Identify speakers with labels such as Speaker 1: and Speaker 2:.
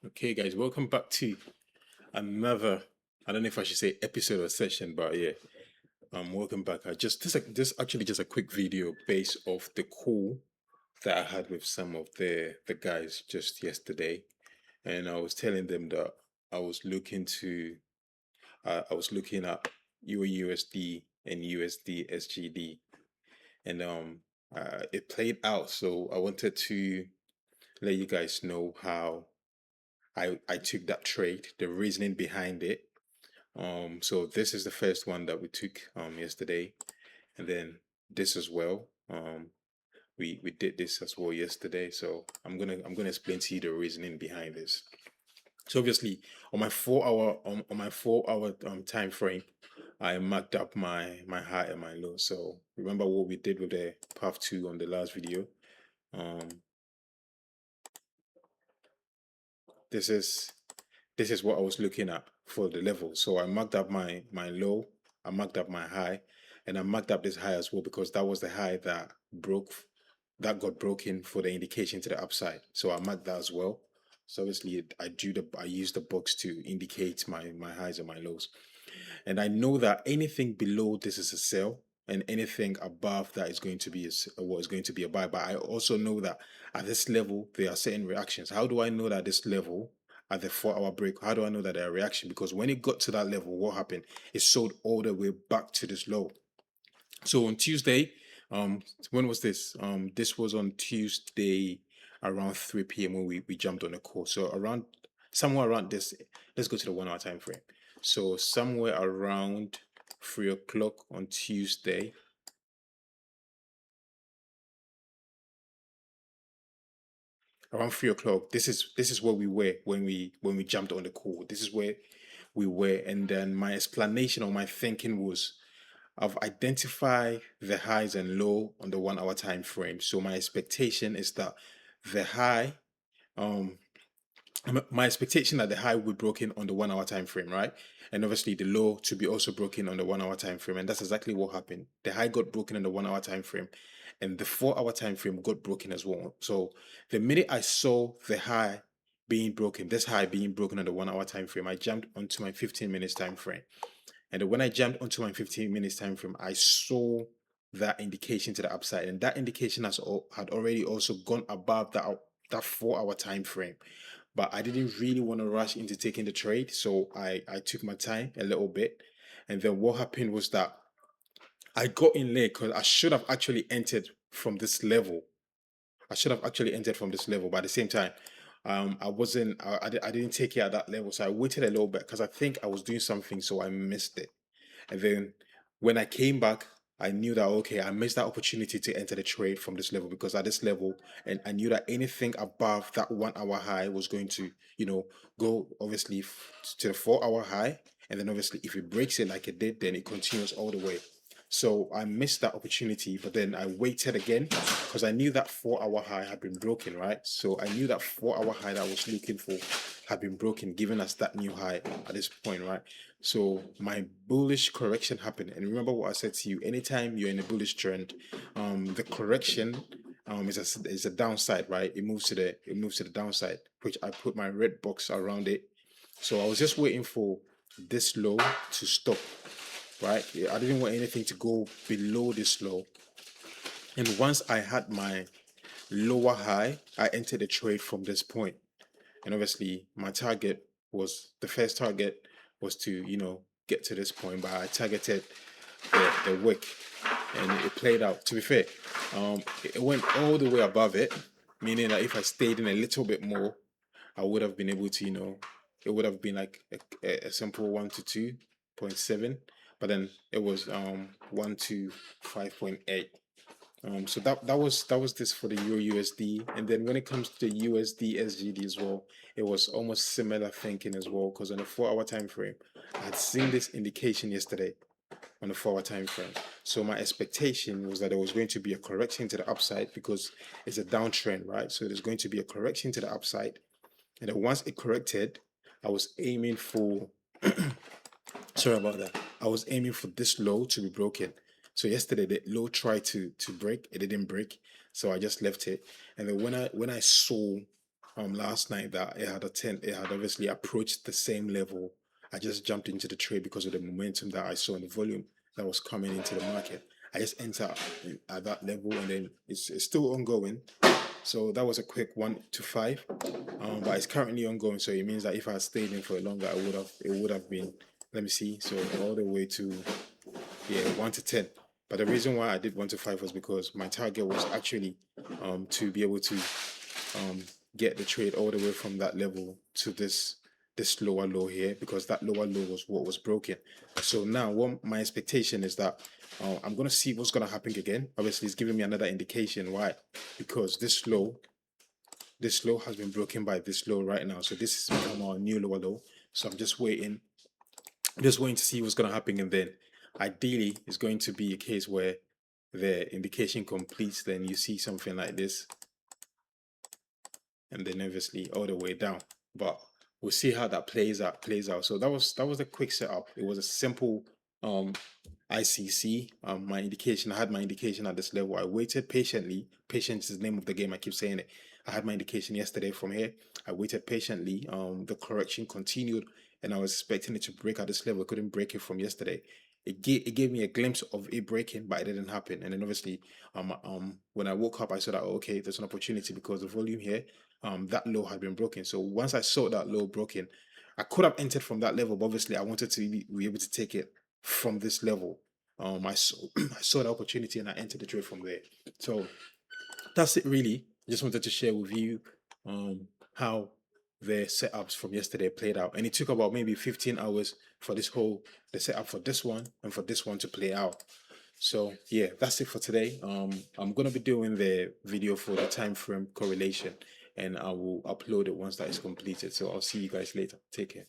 Speaker 1: Okay, guys, welcome back to another. I don't know if I should say episode or session, but yeah, welcome back. I just this actually just a quick video based off the call that I had with some of the guys just yesterday, and I was telling them that I was looking to I was looking at EURUSD and USD SGD, and it played out. So I wanted to let you guys know how I took that trade, the reasoning behind it. So this is the first one that we took yesterday, and then this as well. We did this as well yesterday. So I'm gonna explain to you the reasoning behind this. So obviously on my 4 hour on my 4 hour time frame, I marked up my high and my low. So remember what we did with the path 2 on the last video. Um, this is what I was looking at for the level. So I marked up my low, I marked up my high, and I marked up this high as well because that was the high that got broken for the indication to the upside. So I marked that as well. So obviously I use the box to indicate my highs and my lows. And I know that anything below this is a sell, and anything above that is going to be what is going to be a buy. But I also know that at this level there are certain reactions. How do I know that this level at the 4 hour break? How do I know that there are reaction? Because when it got to that level, what happened? It sold all the way back to this low. So on Tuesday, when was this? This was on Tuesday around 3 p.m. when we jumped on the call. So somewhere around this, let's go to the 1 hour time frame. So somewhere around 3 o'clock on Tuesday. Around 3 o'clock, this is where we were when we jumped on the call. This is where we were, and then my explanation or my thinking was I've identified the highs and low on the 1 hour time frame. So my expectation is that the high, um, my expectation that the high will be broken on the 1 hour time frame, right? And obviously the low to be also broken on the 1 hour time frame. And that's exactly what happened. The high got broken on the 1 hour time frame, and the 4 hour time frame got broken as well. So the minute I saw the high being broken, this high being broken on the 1 hour time frame, I jumped onto my 15 minutes time frame. And when I jumped onto my 15 minutes time frame, I saw that indication to the upside, and that indication had already also gone above that 4 hour time frame. But I didn't really want to rush into taking the trade, so I took my time a little bit. And then what happened was that I got in late because I should have actually entered from this level. I should have actually entered from this level, but at the same time, I wasn't. I didn't take it at that level, so I waited a little bit because I think I was doing something, so I missed it. And then when I came back, I knew that okay, I missed that opportunity to enter the trade from this level because at this level, and I knew that anything above that 1 hour high was going to, go obviously to the 4 hour high, and then obviously if it breaks it like it did, then it continues all the way. So I missed that opportunity, but then I waited again because I knew that 4 hour high had been broken, right? So I knew that 4 hour high that I was looking for had been broken, giving us that new high at this point, right? So my bullish correction happened. And remember what I said to you, anytime you're in a bullish trend, the correction is a downside, right? It moves to the downside, which I put my red box around it. So I was just waiting for this low to stop, right? I didn't want anything to go below this low. And once I had my lower high, I entered the trade from this point. And obviously, the first target was to, get to this point, but I targeted the wick, and it played out. To be fair, it went all the way above it, meaning that if I stayed in a little bit more, I would have been able to, it would have been like a simple 1 to 2.7, but then it was 1 to 5.8. So that was this for the Euro USD, and then when it comes to the USD SGD as well, it was almost similar thinking as well. Because on the 4 hour time frame, I had seen this indication yesterday on the 4 hour time frame. So my expectation was that there was going to be a correction to the upside because it's a downtrend, right? So there's going to be a correction to the upside, and then once it corrected, I was aiming for. Sorry about that. I was aiming for this low to be broken. So yesterday the low tried to break, it didn't break, so I just left it. And then when I saw last night that it had obviously approached the same level. I just jumped into the trade because of the momentum that I saw in the volume that was coming into the market. I just entered at that level, and then it's still ongoing. So that was a quick 1 to 5, but it's currently ongoing. So it means that if I had stayed in for longer, it would have been, let me see, so all the way to, yeah, 1 to 10. But the reason why I did 1 to 5 was because my target was actually to be able to um, get the trade all the way from that level to this lower low here, because that lower low was what was broken. So now what my expectation is that I'm gonna see what's gonna happen again. Obviously, it's giving me another indication. Why? Because this low has been broken by this low right now. So this is become our new lower low. So I'm just waiting to see what's gonna happen, and then ideally it's going to be a case where the indication completes. Then you see something like this, and then obviously all the way down. But we'll see how that plays out. So that was a quick setup. It was a simple ICC. My indication, I had my indication at this level. I waited patiently. Patience is the name of the game. I keep saying it. I had my indication yesterday from here. I waited patiently. The correction continued, and I was expecting it to break at this level. I couldn't break it from yesterday. It gave me a glimpse of it breaking, but it didn't happen. And then obviously, when I woke up, I saw that, oh, okay, there's an opportunity because the volume here, that low had been broken. So once I saw that low broken, I could have entered from that level, but obviously I wanted to be able to take it from this level. I saw I saw the opportunity and I entered the trade from there. So that's it really. I just wanted to share with you how the setups from yesterday played out. And it took about maybe 15 hours for the setup for this one and for this one to play out. So yeah, that's it for today. I'm gonna be doing the video for the time frame correlation, and I will upload it once that is completed. So I'll see you guys later. Take care.